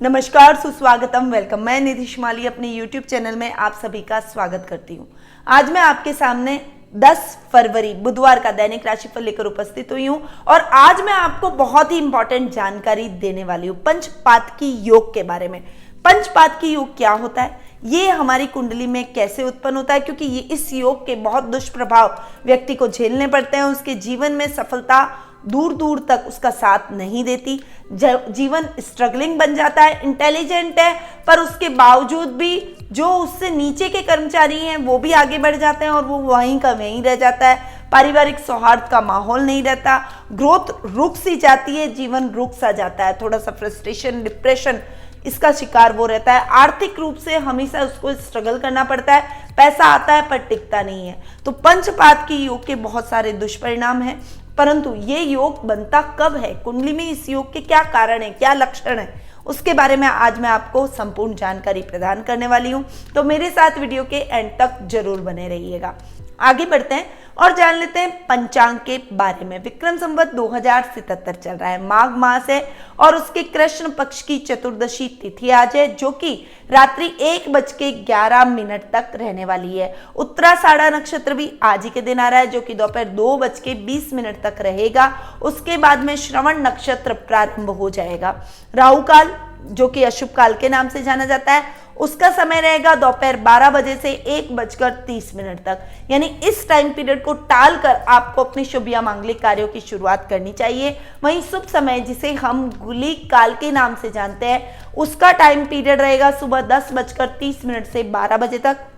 नमस्कार, सुस्वागतम, वेलकम। मैं निधि शिमाली अपने YouTube चैनल में आप सभी का स्वागत करती हूँ। आज मैं आपके सामने 10 फरवरी बुधवार का दैनिक राशिफल लेकर उपस्थित हुई हूँ और आज मैं आपको बहुत ही इंपॉर्टेंट जानकारी देने वाली हूँ पंचपातकी योग के बारे में। पंचपातकी योग क्या होता है, ये हमारी कुंडली में कैसे उत्पन्न होता है, क्योंकि ये इस योग के बहुत दुष्प्रभाव व्यक्ति को झेलने पड़ते हैं। उसके जीवन में सफलता दूर दूर तक उसका साथ नहीं देती, जीवन स्ट्रगलिंग बन जाता है। इंटेलिजेंट है पर उसके बावजूद भी जो उससे नीचे के कर्मचारी हैं वो भी आगे बढ़ जाते हैं और वो वहीं का वहीं रह जाता है। पारिवारिक सौहार्द का माहौल नहीं रहता, ग्रोथ रुक सी जाती है, जीवन रुक सा जाता है, थोड़ा सा फ्रस्ट्रेशन, डिप्रेशन इसका शिकार वो रहता है। आर्थिक रूप से हमेशा उसको स्ट्रगल करना पड़ता है, पैसा आता है पर टिकता नहीं है। तो पंचपातकी योग के बहुत सारे दुष्परिणाम हैं, परंतु ये योग बनता कब है, कुंडली में इस योग के क्या कारण है, क्या लक्षण है, उसके बारे में आज मैं आपको संपूर्ण जानकारी प्रदान करने वाली हूं। तो मेरे साथ वीडियो के एंड तक जरूर बने रहिएगा। आगे बढ़ते हैं और जान लेते हैं पंचांग के बारे में। विक्रम संवत 2077 चल रहा है, माघ मास है और उसके कृष्ण पक्ष की चतुर्दशी तिथि आज है, जो कि रात्रि 1:11 तक रहने वाली है। उत्तराषाढ़ा नक्षत्र भी आज ही के दिन आ रहा है, जो कि दोपहर 2:20 तक रहेगा। उसके बाद में श्रवण नक्षत्र प्रारंभ हो जाएगा। राहु काल, जो कि अशुभ काल के नाम से जाना जाता है, उसका समय रहेगा दोपहर 12 बजे से 1:30 तक। यानी इस टाइम पीरियड को टाल कर आपको अपने शुभ या मांगलिक कार्यों की शुरुआत करनी चाहिए। वहीं शुभ समय, जिसे हम गुलिक काल के नाम से जानते हैं, उसका टाइम पीरियड रहेगा सुबह 10:30 से 12 बजे तक।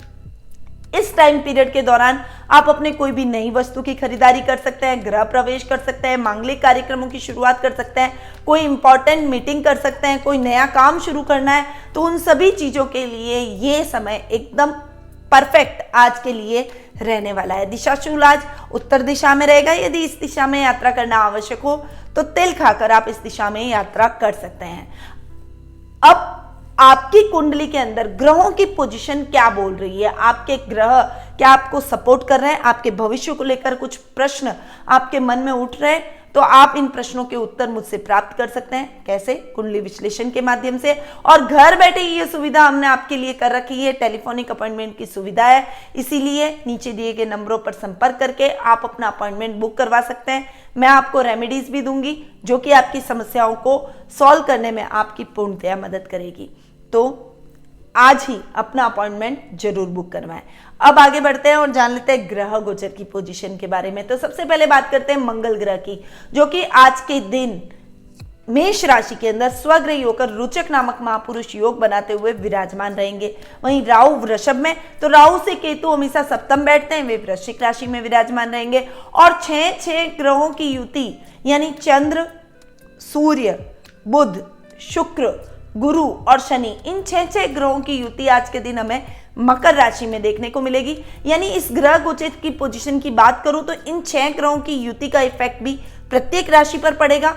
इस टाइम पीरियड के दौरान आप अपने कोई भी नई वस्तु की खरीदारी कर सकते हैं, गृह प्रवेश कर सकते हैं, मांगलिक कार्यक्रमों की शुरुआत कर सकते हैं, कोई इंपॉर्टेंट मीटिंग कर सकते हैं, कोई नया काम शुरू करना है, तो उन सभी चीजों के लिए ये समय एकदम परफेक्ट आज के लिए रहने वाला है। दिशाशूल आज उत्तर दिशा में रहेगा। यदि इस दिशा में यात्रा करना आवश्यक हो तो तिल खाकर आप इस दिशा में यात्रा कर सकते हैं। अब आपकी कुंडली के अंदर ग्रहों की पोजीशन क्या बोल रही है, आपके ग्रह क्या आपको सपोर्ट कर रहे हैं, आपके भविष्य को लेकर कुछ प्रश्न आपके मन में उठ रहे हैं, तो आप इन प्रश्नों के उत्तर मुझसे प्राप्त कर सकते हैं। कैसे? कुंडली विश्लेषण के माध्यम से। और घर बैठे ये सुविधा हमने आपके लिए कर रखी है, टेलीफोनिक अपॉइंटमेंट की सुविधा है। इसीलिए नीचे दिए गए नंबरों पर संपर्क करके आप अपना अपॉइंटमेंट बुक करवा सकते हैं। मैं आपको रेमेडीज भी दूंगी जो कि आपकी समस्याओं को सॉल्व करने में आपकी पूर्णतया मदद करेगी। तो आज ही अपना अपॉइंटमेंट जरूर बुक करवाएं। अब आगे बढ़ते हैं और जान लेते हैं ग्रह गोचर की पोजीशन के बारे में। तो सबसे पहले बात करते हैं मंगल ग्रह की, जो कि आज के दिन मेष राशि के अंदर स्वग्रही होकर रुचक नामक महापुरुष योग बनाते हुए विराजमान रहेंगे। वहीं राहु वृषभ में, तो राहु से केतु हमेशा सप्तम बैठते हैं, वे वृश्चिक राशि में विराजमान रहेंगे। और 6 ग्रहों की युति, यानी चंद्र, सूर्य, बुध, शुक्र, गुरु और शनि, इन 6 ग्रहों की युति आज के दिन हमें मकर राशि में देखने को मिलेगी। यानी इस ग्रह गोचर की पोजीशन की बात करूं तो इन 6 ग्रहों की युति का इफेक्ट भी प्रत्येक राशि पर पड़ेगा।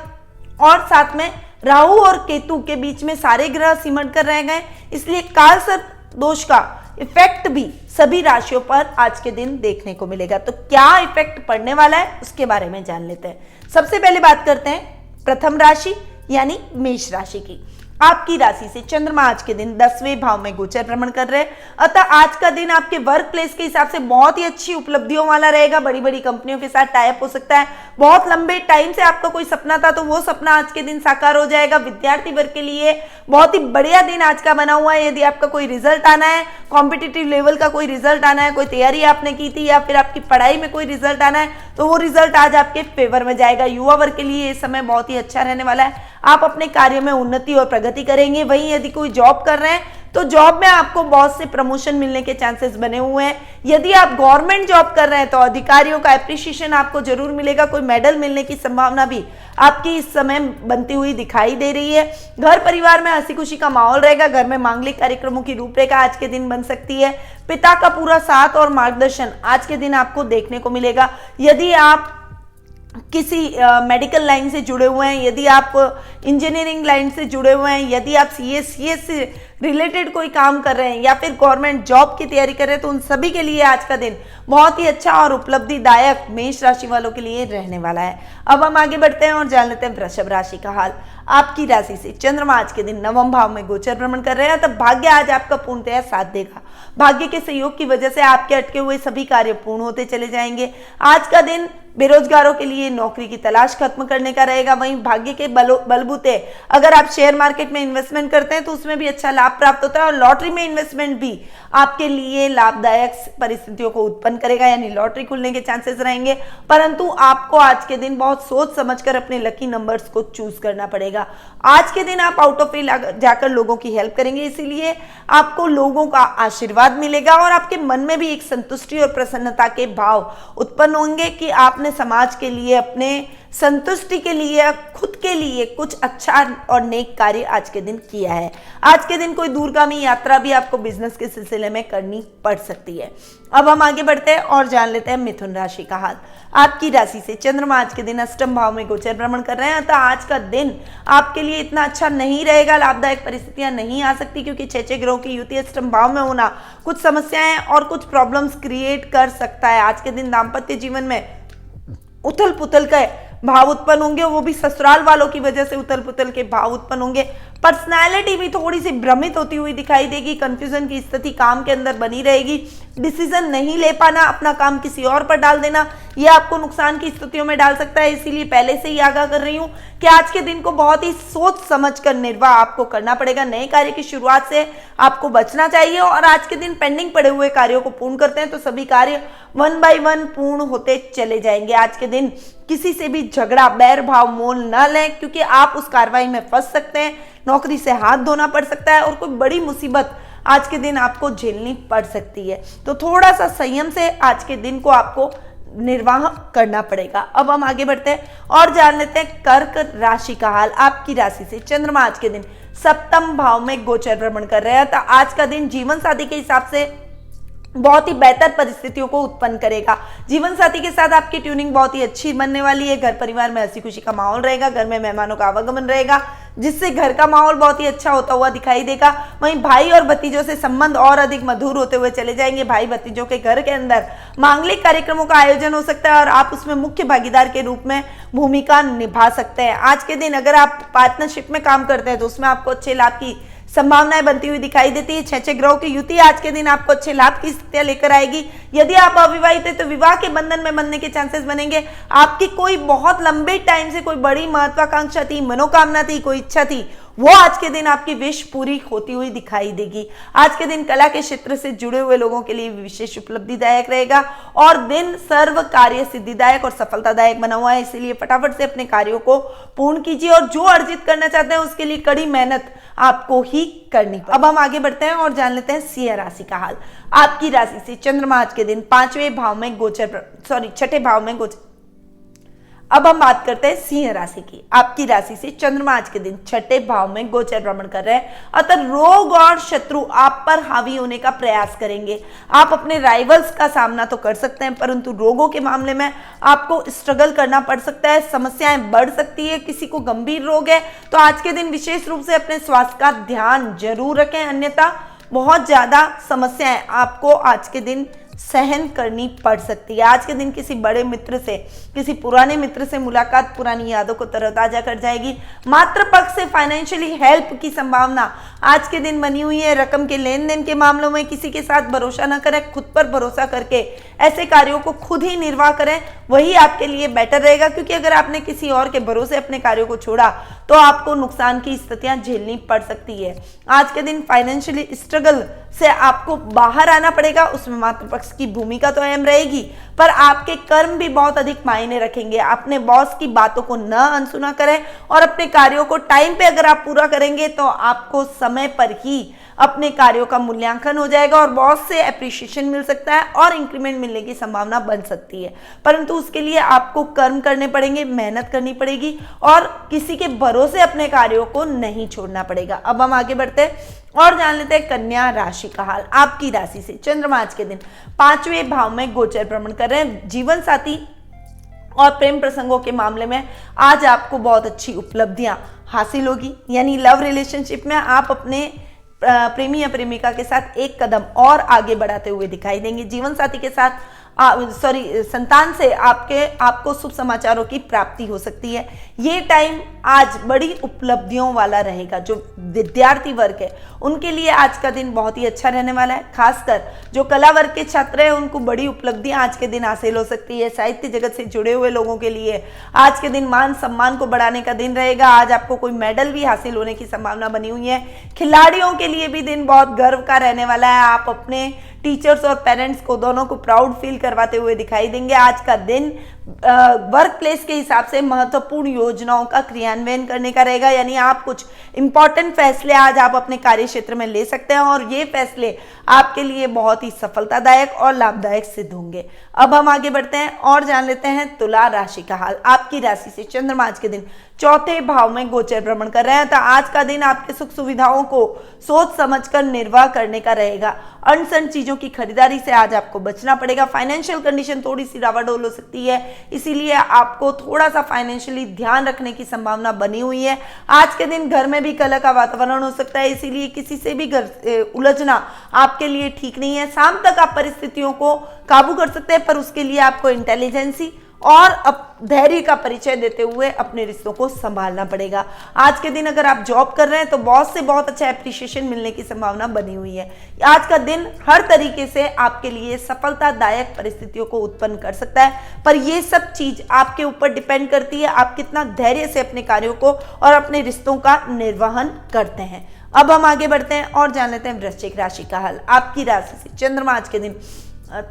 और साथ में राहु और केतु के बीच में सारे ग्रह सिमट कर रह गए, इसलिए काल सर्प दोष का इफेक्ट भी सभी राशियों पर आज के दिन देखने को मिलेगा। तो क्या इफेक्ट पड़ने वाला है उसके बारे में जान लेते हैं। सबसे पहले बात करते हैं प्रथम राशि यानी मेष राशि की। आपकी राशि से चंद्रमा आज के दिन 10वें भाव में गोचर भ्रमण कर रहे हैं, अतः आज का दिन आपके वर्क प्लेस के हिसाब से बहुत ही अच्छी उपलब्धियों वाला रहेगा। बड़ी बड़ी कंपनियों के साथ टाई अप हो सकता है। बहुत लंबे टाइम से आपका कोई सपना था तो वो सपना आज के दिन साकार हो जाएगा। विद्यार्थी वर्ग के लिए बहुत ही बढ़िया दिन आज का बना हुआ है। यदि आपका कोई रिजल्ट आना है, कॉम्पिटिटिव लेवल का कोई रिजल्ट आना है, कोई तैयारी आपने की थी या फिर आपकी पढ़ाई में कोई रिजल्ट आना है, तो वो रिजल्ट आज आपके फेवर में जाएगा। युवा वर्ग के लिए ये समय बहुत ही अच्छा रहने वाला है। आप अपने कार्यों में उन्नति और प्रगति करेंगे। वहीं यदि कोई जॉब कर रहे हैं तो जॉब में आपको बॉस से प्रमोशन मिलने के चांसेस बने हुए हैं। यदि आप गवर्नमेंट जॉब कर रहे हैं तो अधिकारियों का एप्रिसिएशन आपको जरूर मिलेगा। कोई मेडल मिलने की संभावना भी आपकी इस समय बनती हुई दिखाई दे रही है। घर परिवार में हंसी खुशी का माहौल रहेगा। घर में मांगलिक कार्यक्रमों की रूपरेखा आज के दिन बन सकती है। पिता का पूरा साथ और मार्गदर्शन आज के दिन आपको देखने को मिलेगा। यदि आप किसी मेडिकल लाइन से जुड़े हुए हैं, यदि आप इंजीनियरिंग लाइन से जुड़े हुए हैं, यदि आप सीएस से रिलेटेड कोई काम कर रहे हैं या फिर गवर्नमेंट जॉब की तैयारी कर रहे हैं, तो उन सभी के लिए आज का दिन बहुत ही अच्छा और उपलब्धिदायक मेष राशि वालों के लिए रहने वाला है। अब हम आगे बढ़ते हैं और जान लेते हैं वृषभ राशि का हाल। आपकी राशि से चंद्रमा आज के दिन नवम भाव में गोचर भ्रमण कर रहे हैं, तब भाग्य आज आपका पूर्णतया साथ देगा। भाग्य के सहयोग की वजह से आपके अटके हुए सभी कार्य पूर्ण होते चले जाएंगे। आज का दिन बेरोजगारों के लिए नौकरी की तलाश खत्म करने का रहेगा। वहीं भाग्य के बलबूते अगर आप शेयर मार्केट में इन्वेस्टमेंट करते हैं तो उसमें भी अच्छा लाभ प्राप्त होता है, और लॉटरी में इन्वेस्टमेंट भी आपके लिए लाभदायक परिस्थितियों को उत्पन्न करेगा, यानी लॉटरी खुलने के चांसेस रहेंगे। परंतु आपको आज के दिन बहुत सोच समझकर अपने लकी नंबर्स को चूज करना पड़ेगा। आज के दिन आप आउट ऑफ वे जाकर लोगों की हेल्प करेंगे, इसीलिए आपको लोगों का आशीर्वाद मिलेगा और आपके मन में भी एक संतुष्टि और प्रसन्नता के भाव उत्पन्न होंगे कि आपने समाज के लिए, अपने संतुष्टि के लिए, खुद के लिए कुछ अच्छा और नेक कार्य आज के दिन किया है। आज के दिन कोई दूरगामी यात्रा भी आपको बिजनेस के सिलसिले में करनी पड़ सकती है। अब हम आगे बढ़ते हैं और जान लेते हैं मिथुन राशि का हाल। आपकी राशि से चंद्रमा आज के दिन अष्टम भाव में गोचर भ्रमण कर रहे हैं, अतः आज का दिन आपके लिए इतना अच्छा नहीं रहेगा। लाभदायक परिस्थितियां नहीं आ सकती, क्योंकि 6 ग्रहों की युति अष्टम भाव में होना कुछ समस्याएं और कुछ प्रॉब्लम्स क्रिएट कर सकता है। आज के दिन दाम्पत्य जीवन में उथल पुथल के भाव उत्पन्न होंगे, वो भी ससुराल वालों की वजह से उथल पुथल के भाव उत्पन्न होंगे। पर्सनैलिटी भी थोड़ी सी भ्रमित होती हुई दिखाई देगी। कंफ्यूजन की स्थिति काम के अंदर बनी रहेगी। डिसीजन नहीं ले पाना, अपना काम किसी और पर डाल देना, यह आपको नुकसान की स्थितियों में डाल सकता है। इसीलिए पहले से ही आगाह कर रही हूं कि आज के दिन को बहुत ही सोच समझकर निर्वाह आपको करना पड़ेगा। नए कार्य की शुरुआत से आपको बचना चाहिए, और आज के दिन पेंडिंग पड़े हुए कार्यों को पूर्ण करते हैं तो सभी कार्य 1 by 1 पूर्ण होते चले जाएंगे। आज के दिन किसी से भी झगड़ा, बैर भाव मोल न लें, क्योंकि आप उस कार्रवाई में फंस सकते हैं, नौकरी से हाथ धोना पड़ सकता है और कोई बड़ी मुसीबत आज के दिन आपको झेलनी पड़ सकती है। तो थोड़ा सा संयम से आज के दिन को आपको निर्वाह करना पड़ेगा। अब हम आगे बढ़ते हैं और जान लेते हैं कर्क राशि का हाल। आपकी राशि से चंद्रमा आज के दिन सप्तम भाव में गोचर भ्रमण कर रहे हैं, तो आज का दिन जीवन साथी के हिसाब से बहुत ही बेहतर परिस्थितियों को उत्पन्न करेगा। जीवन साथी के साथ आपकी ट्यूनिंग बहुत ही अच्छी बनने वाली है। घर परिवार में हंसी खुशी का माहौल रहेगा। घर में मेहमानों का आवागमन रहेगा, जिससे घर का माहौल बहुत ही अच्छा होता हुआ दिखाई देगा। वहीं भाई और भतीजों से संबंध और अधिक मधुर होते हुए चले जाएंगे। भाई भतीजों के घर के अंदर मांगलिक कार्यक्रमों का आयोजन हो सकता है और आप उसमें मुख्य भागीदार के रूप में भूमिका निभा सकते हैं। आज के दिन अगर आप पार्टनरशिप में काम करते हैं तो उसमें आपको अच्छे लाभ की संभावनाएं बनती हुई दिखाई देती है। 6 ग्रहों की युति आज के दिन आपको अच्छे लाभ की स्थितियां लेकर आएगी। यदि आप अविवाहित है तो विवाह के बंधन में बंधने के चांसेस बनेंगे। आपकी कोई बहुत लंबे टाइम से कोई बड़ी महत्वाकांक्षा थी, मनोकामना थी, कोई इच्छा थी, वो आज के दिन आपकी विश पूरी होती हुई दिखाई देगी। आज के दिन कला के क्षेत्र से जुड़े हुए लोगों के लिए विशेष उपलब्धिदायक रहेगा और दिन सर्व कार्य सिद्धिदायक और सफलतादायक बना हुआ है। इसीलिए फटाफट से अपने कार्यों को पूर्ण कीजिए और जो अर्जित करना चाहते हैं उसके लिए कड़ी मेहनत आपको ही करनी पड़ेगी। अब हम आगे बढ़ते हैं और जान लेते हैं सिंह राशि का हाल। आपकी राशि से चंद्रमा आज के दिन 5वें भाव में छठे भाव में गोचर। अब हम बात करते हैं सिंह राशि की। आपकी राशि से चंद्रमा आज के दिन 6ठे भाव में गोचर भ्रमण कर रहे हैं, अतः रोग और शत्रु आप पर हावी होने का प्रयास करेंगे। आप अपने राइवल्स का सामना तो कर सकते हैं, परंतु रोगों के मामले में आपको स्ट्रगल करना पड़ सकता है। समस्याएं बढ़ सकती है। किसी को गंभीर रोग है तो आज के दिन विशेष रूप से अपने स्वास्थ्य का ध्यान जरूर रखें, अन्यथा बहुत ज्यादा समस्याएं आपको आज के दिन सहन करनी पड़ सकती है। आज के दिन किसी बड़े मित्र से, किसी पुराने मित्र से मुलाकात पुरानी यादों को तरोताजा कर जाएगी। मातृ पक्ष से फाइनेंशियली हेल्प की संभावना आज के दिन बनी हुई है। रकम के लेन देन के मामलों में किसी के साथ भरोसा न करें, खुद पर भरोसा करके ऐसे कार्यों को खुद ही निर्वाह करें, वही आपके लिए बेटर रहेगा। क्योंकि अगर आपने किसी और के भरोसे अपने कार्यों को छोड़ा तो आपको नुकसान की स्थितियां झेलनी पड़ सकती है। आज के दिन फाइनेंशियली स्ट्रगल से आपको बाहर आना पड़ेगा। उसमें मातृपक्ष की भूमिका तो अहम रहेगी, पर आपके कर्म भी बहुत अधिक मायने रखेंगे। अपने बॉस की बातों को न अनसुना करें और अपने कार्यों को टाइम पे अगर आप पूरा करेंगे तो आपको समय पर ही अपने कार्यों का मूल्यांकन हो जाएगा और बॉस से एप्रिशिएशन मिल सकता है और इंक्रीमेंट मिलने की संभावना बन सकती है। परंतु उसके लिए आपको कर्म करने पड़ेंगे, मेहनत करनी पड़ेगी और किसी के भरोसे अपने कार्यों को नहीं छोड़ना पड़ेगा। अब हम आगे बढ़ते हैं और जान लेते हैं कन्या राशि का हाल। आपकी राशि से चंद्रमा आज के दिन 5वें भाव में गोचर भ्रमण कर रहे हैं। जीवन साथी और प्रेम प्रसंगों के मामले में आज आपको बहुत अच्छी उपलब्धियां हासिल होगी, यानी लव रिलेशनशिप में आप अपने प्रेमी या प्रेमिका के साथ एक कदम और आगे बढ़ाते हुए दिखाई देंगे। जीवन साथी के साथ संतान से आपको शुभ समाचारों की प्राप्ति हो सकती है। ये टाइम आज बड़ी उपलब्धियों वाला रहेगा। जो विद्यार्थी वर्ग है उनके लिए आज का दिन बहुत ही अच्छा रहने वाला है। खासकर जो कला वर्ग के छात्र हैं उनको बड़ी उपलब्धियां आज के दिन हासिल हो सकती है। साहित्य जगत से जुड़े हुए लोगों के लिए आज के दिन मान सम्मान को बढ़ाने का दिन रहेगा। आज आपको कोई मेडल भी हासिल होने की संभावना बनी हुई है। खिलाड़ियों के लिए भी दिन बहुत गर्व का रहने वाला है। आप अपने टीचर्स और पेरेंट्स को दोनों को प्राउड फील करवाते हुए दिखाई देंगे। आज का दिन वर्क प्लेस के हिसाब से महत्वपूर्ण योजनाओं का क्रियान्वयन करने का रहेगा। यानी आप कुछ इंपॉर्टेंट फैसले आज आप अपने कार्य क्षेत्र में ले सकते हैं और ये फैसले आपके लिए बहुत ही सफलतादायक और लाभदायक सिद्ध होंगे। अब हम आगे बढ़ते हैं और जान लेते हैं तुला राशि का हाल। आपकी राशि से चंद्रमा आज के दिन चौथे भाव में गोचर भ्रमण कर रहे हैं। तो आज का दिन आपके सुख सुविधाओं को सोच समझकर निर्वाह करने का रहेगा। अनसन चीजों की खरीदारी से आज आपको बचना पड़ेगा। फाइनेंशियल कंडीशन थोड़ी सी डावाडोल हो सकती है, इसीलिए आपको थोड़ा सा फाइनेंशियली ध्यान रखने की संभावना बनी हुई है। आज के दिन घर में भी कलह का वातावरण हो सकता है, इसीलिए किसी से भी उलझना आपके लिए ठीक नहीं है। शाम तक आप परिस्थितियों को काबू कर सकते हैं, पर उसके लिए आपको इंटेलिजेंसी और धैर्य का परिचय देते हुए अपने रिश्तों को संभालना पड़ेगा। आज के दिन अगर आप जॉब कर रहे हैं तो बॉस से बहुत अच्छा एप्रिसिएशन मिलने की संभावना बनी हुई है। आज का दिन हर तरीके से आपके लिए सफलतादायक परिस्थितियों को उत्पन्न कर सकता है, पर यह सब चीज आपके ऊपर डिपेंड करती है आप कितना धैर्य से अपने कार्यों को और अपने रिश्तों का निर्वहन करते हैं। अब हम आगे बढ़ते हैं और जान लेते हैं वृश्चिक राशि का हाल। आपकी राशि से चंद्रमा आज के दिन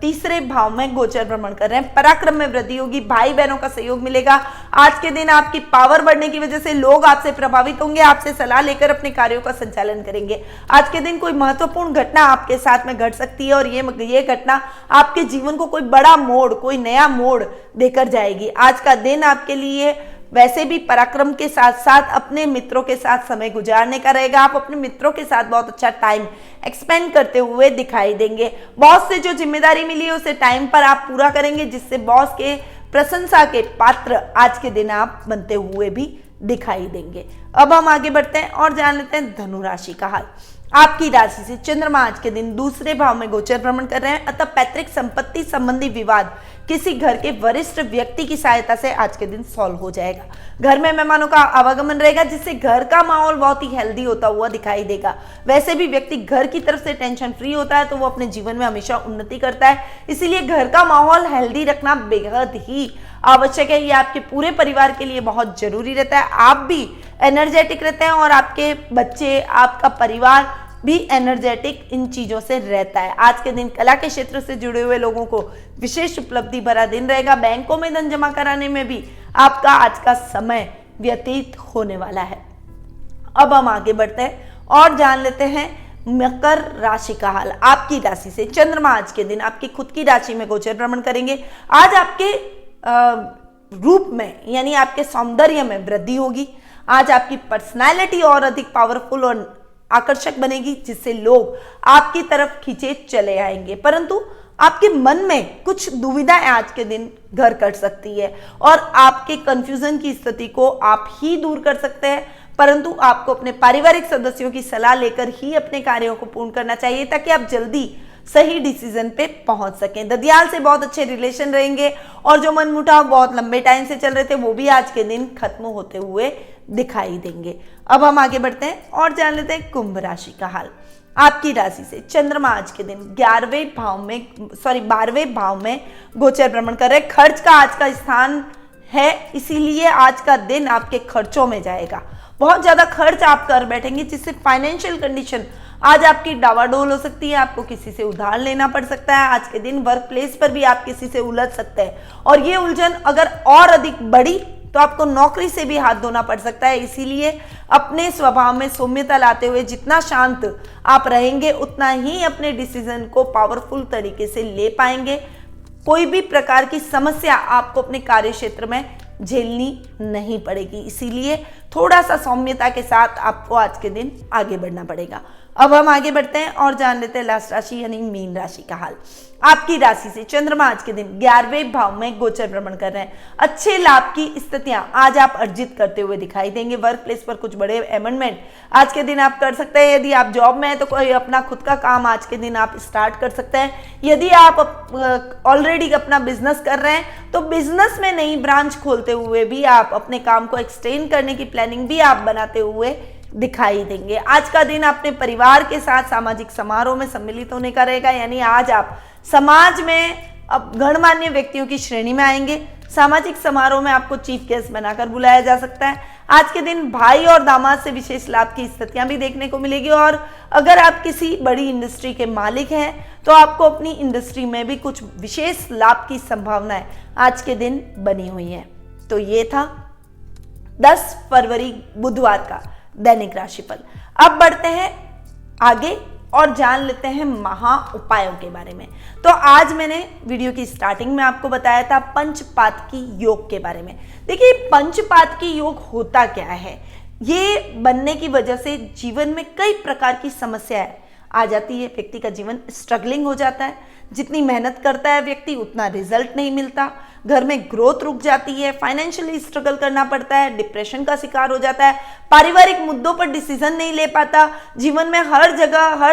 तीसरे भाव में गोचर भ्रमण कर रहे हैं। पराक्रम में वृद्धि होगी, भाई बहनों का सहयोग मिलेगा। आज के दिन आपकी पावर बढ़ने की वजह से लोग आपसे प्रभावित होंगे, आपसे सलाह लेकर अपने कार्यों का संचालन करेंगे। आज के दिन कोई महत्वपूर्ण घटना आपके साथ में घट सकती है और ये घटना आपके जीवन को कोई बड़ा मोड़, कोई नया मोड़ देकर जाएगी। आज का दिन आपके लिए वैसे भी पराक्रम के साथ साथ अपने मित्रों के साथ समय गुजारने का रहेगा। आप अपने मित्रों के साथ बहुत अच्छा टाइम एक्सपेंड करते हुए दिखाई देंगे। बॉस से जो जिम्मेदारी मिली है उसे टाइम पर आप पूरा करेंगे, जिससे बॉस के प्रशंसा के पात्र आज के दिन आप बनते हुए भी दिखाई देंगे। अब हम आगे बढ़ते हैं और जान लेते हैं धनु राशि का हाल। आपकी राशि से चंद्रमा आज के दिन दूसरे भाव में गोचर भ्रमण कर रहे हैं, अतः पैतृक संपत्ति संबंधी विवाद किसी घर के वरिष्ठ व्यक्ति की सहायता से आज के दिन सॉल्व हो जाएगा। घर में मेहमानों का आवागमन रहेगा, जिससे घर का माहौल बहुत ही हेल्दी होता हुआ दिखाई देगा। वैसे भी व्यक्ति घर की तरफ से टेंशन फ्री होता है तो वो अपने जीवन में हमेशा उन्नति करता है, इसीलिए घर का माहौल हेल्दी रखना बेहद ही आवश्यक है। ये आपके पूरे परिवार के लिए बहुत जरूरी रहता है। आप भी एनर्जेटिक रहते हैं और आपके बच्चे, आपका परिवार भी एनर्जेटिक इन चीजों से रहता है। आज के दिन कला के क्षेत्र से जुड़े हुए लोगों को विशेष उपलब्धि भरा दिन रहेगा। बैंकों में धन जमा कराने में भी आपका आज का समय व्यतीत होने वाला है। अब हम आगे बढ़ते हैं और जान लेते हैं मकर राशि का हाल। आपकी राशि से चंद्रमा आज के दिन आपकी खुद की राशि में गोचर भ्रमण करेंगे। आज आपके रूप में यानी आपके सौंदर्य में वृद्धि होगी। आज आपकी पर्सनैलिटी और अधिक पावरफुल और आकर्षक बनेगी, जिससे लोग आपकी तरफ खींचे चले आएंगे। परंतु आपके मन में कुछ दुविधाएं आज के दिन घर कर सकती है और आपके कंफ्यूजन की स्थिति को आप ही दूर कर सकते हैं। परंतु आपको अपने पारिवारिक सदस्यों की सलाह लेकर ही अपने कार्यों को पूर्ण करना चाहिए, ताकि आप जल्दी सही डिसीजन पे पहुंच सकें। ददियाल से बहुत अच्छे रिलेशन रहेंगे और जो मनमुटाव बहुत लंबे टाइम से चल रहे थे वो भी आज के दिन खत्म होते हुए दिखाई देंगे। अब हम आगे बढ़ते हैं और जान लेते हैं कुंभ राशि का हाल। आपकी राशि से चंद्रमा आज के दिन 12वें भाव में गोचर भ्रमण कर रहे हैं। खर्च का आज का स्थान है, इसीलिए आज का दिन आपके खर्चों में जाएगा। बहुत ज्यादा खर्च आप कर बैठेंगे, जिससे फाइनेंशियल कंडीशन आज आपकी डावाडोल हो सकती है। आपको किसी से उधार लेना पड़ सकता है। आज के दिन वर्क प्लेस पर भी आप किसी से उलझ सकते हैं और ये उलझन अगर और अधिक बढ़ी तो आपको नौकरी से भी हाथ धोना पड़ सकता है। इसीलिए अपने स्वभाव में सौम्यता लाते हुए जितना शांत आप रहेंगे उतना ही अपने डिसीजन को पावरफुल तरीके से ले पाएंगे। कोई भी प्रकार की समस्या आपको अपने कार्य क्षेत्र में झेलनी नहीं पड़ेगी। इसीलिए थोड़ा सा सौम्यता के साथ आपको आज के दिन आगे बढ़ना पड़ेगा। अब हम आगे बढ़ते हैं और जान लेते हैं लास्ट राशि यानी मीन राशि का हाल। आपकी राशि से चंद्रमा आज के दिन 11वें भाव में गोचर भ्रमण कर रहे हैं। अच्छे लाभ की स्थितियां आज आप अर्जित करते हुए दिखाई देंगे। वर्क प्लेस पर कुछ बड़े अमेंडमेंट आज के दिन आप कर सकते हैं। यदि आप जॉब में हैं तो कोई अपना खुद का काम आज के दिन आप स्टार्ट कर सकते हैं। यदि आप ऑलरेडी अपना बिजनेस कर रहे हैं तो बिजनेस में नई ब्रांच खोलते हुए भी आप अपने काम को एक्सटेंड करने की प्लानिंग भी आप बनाते हुए दिखाई देंगे। आज का दिन अपने परिवार के साथ सामाजिक समारोह में सम्मिलित होने का रहेगा, यानी आज आप समाज में अब गणमान्य व्यक्तियों की श्रेणी में आएंगे। सामाजिक समारोह में आपको चीफ गेस्ट बनाकर बुलाया जा सकता है। आज के दिन भाई और दामाद से विशेष लाभ की स्थितियां भी देखने को मिलेगी। और अगर आप किसी बड़ी इंडस्ट्री के मालिक हैं तो आपको अपनी इंडस्ट्री में भी कुछ विशेष लाभ की संभावनाएं आज के दिन बनी हुई है। तो ये था 10 फरवरी बुधवार का दैनिक राशिफल। अब बढ़ते हैं आगे और जान लेते हैं महा उपायों के बारे में। तो आज मैंने वीडियो की स्टार्टिंग में आपको बताया था पंचपात की योग के बारे में। देखिए पंचपात की योग होता क्या है, ये बनने की वजह से जीवन में कई प्रकार की समस्याएं आ जाती है। व्यक्ति का जीवन स्ट्रगलिंग हो जाता है। जितनी मेहनत करता है व्यक्ति उतना रिजल्ट नहीं मिलता। घर में ग्रोथ रुक जाती है। फाइनेंशियली स्ट्रगल करना पड़ता है। डिप्रेशन का शिकार हो जाता है। पारिवारिक मुद्दों पर डिसीजन नहीं ले पाता। जीवन में हर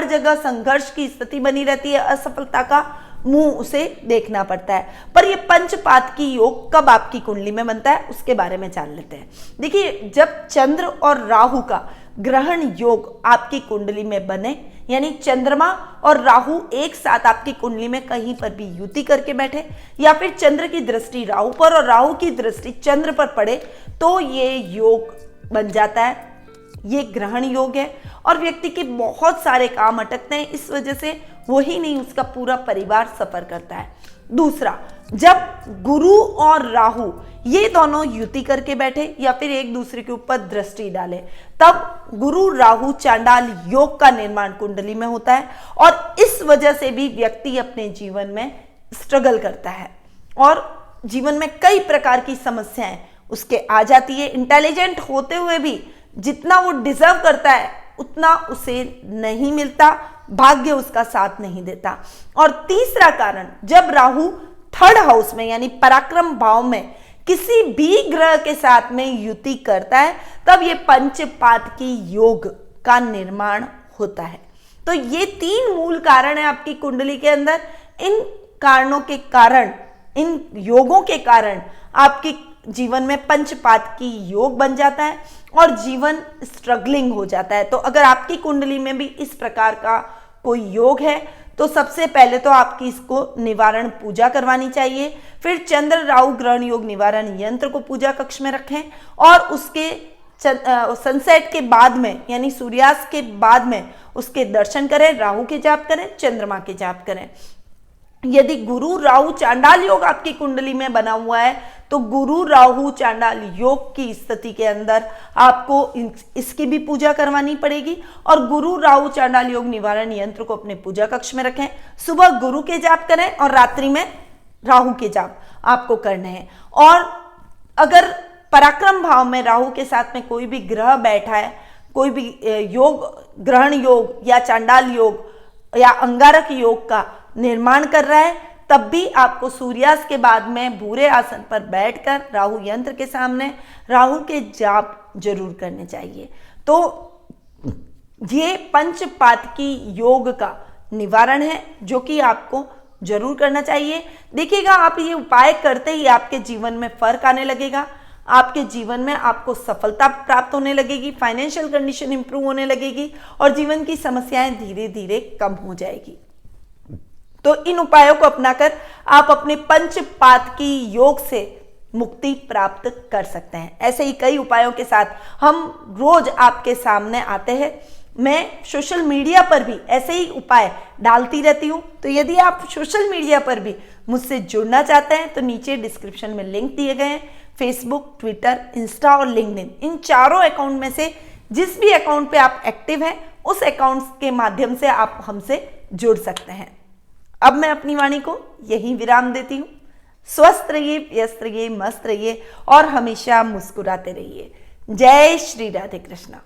जगह संघर्ष की स्थिति बनी रहती है। असफलता का मुंह उसे देखना पड़ता है। पर ये पंचपात की योग कब आपकी कुंडली में बनता है उसके बारे में जान लेते हैं। देखिए जब चंद्र और राहु का ग्रहण योग आपकी कुंडली में बने, यानी चंद्रमा और राहु एक साथ आपकी कुंडली में कहीं पर भी युति करके बैठे या फिर चंद्र की दृष्टि राहु पर और राहु की दृष्टि चंद्र पर पड़े तो ये योग बन जाता है। ये ग्रहण योग है और व्यक्ति के बहुत सारे काम अटकते हैं। इस वजह से वही नहीं उसका पूरा परिवार सफर करता है। दूसरा, जब गुरु और राहु ये दोनों युति करके बैठे या फिर एक दूसरे के ऊपर दृष्टि डाले तब गुरु राहु चांडाल योग का निर्माण कुंडली में होता है। और इस वजह से भी व्यक्ति अपने जीवन में स्ट्रगल करता है और जीवन में कई प्रकार की समस्याएं उसके आ जाती है। इंटेलिजेंट होते हुए भी जितना वो डिजर्व करता है उतना उसे नहीं मिलता। भाग्य उसका साथ नहीं देता। और तीसरा कारण, जब राहु थर्ड हाउस में यानी पराक्रम भाव में किसी भी ग्रह के साथ में युति करता है तब ये पंचपात की योग का निर्माण होता है। तो ये 3 मूल कारण है आपकी कुंडली के अंदर। इन कारणों के कारण, इन योगों के कारण आपकी जीवन में पंचपात की योग बन जाता है और जीवन स्ट्रगलिंग हो जाता है। तो अगर आपकी कुंडली में भी इस प्रकार का कोई योग है तो सबसे पहले तो आपकी इसको निवारण पूजा करवानी चाहिए। फिर चंद्र राहु ग्रहण योग निवारण यंत्र को पूजा कक्ष में रखें और उसके सनसेट के बाद में यानी सूर्यास्त के बाद में उसके दर्शन करें। राहु के जाप करें, चंद्रमा के जाप करें। यदि गुरु राहु चांडाल योग आपकी कुंडली में बना हुआ है तो गुरु राहु चांडाल योग की स्थिति के अंदर आपको इसकी भी पूजा करवानी पड़ेगी। और गुरु राहु चांडाल योग निवारण यंत्र को अपने पूजा कक्ष में रखें। सुबह गुरु के जाप करें और रात्रि में राहु के जाप आपको करने हैं। और अगर पराक्रम भाव में राहु के साथ में कोई भी ग्रह बैठा है, कोई भी योग ग्रहण योग या चांडाल योग या अंगारक योग का निर्माण कर रहा है तब भी आपको सूर्यास्त के बाद में भूरे आसन पर बैठकर राहु यंत्र के सामने राहु के जाप जरूर करने चाहिए। तो ये पंचपात की योग का निवारण है जो कि आपको जरूर करना चाहिए। देखिएगा आप ये उपाय करते ही आपके जीवन में फर्क आने लगेगा। आपके जीवन में आपको सफलता प्राप्त होने लगेगी। फाइनेंशियल कंडीशन इंप्रूव होने लगेगी और जीवन की समस्याएं धीरे धीरे कम हो जाएगी। तो इन उपायों को अपनाकर आप अपने पंचपात की योग से मुक्ति प्राप्त कर सकते हैं। ऐसे ही कई उपायों के साथ हम रोज आपके सामने आते हैं। मैं सोशल मीडिया पर भी ऐसे ही उपाय डालती रहती हूँ। तो यदि आप सोशल मीडिया पर भी मुझसे जुड़ना चाहते हैं तो नीचे डिस्क्रिप्शन में लिंक दिए गए हैं। फेसबुक, ट्विटर, इंस्टा और लिंक्डइन, इन चारों अकाउंट में से जिस भी अकाउंट पे आप एक्टिव हैं उस अकाउंट के माध्यम से आप हमसे जुड़ सकते हैं। अब मैं अपनी वाणी को यही विराम देती हूँ। स्वस्थ रहिए, व्यस्त रहिए, मस्त रहिए और हमेशा मुस्कुराते रहिए। जय श्री राधे कृष्णा।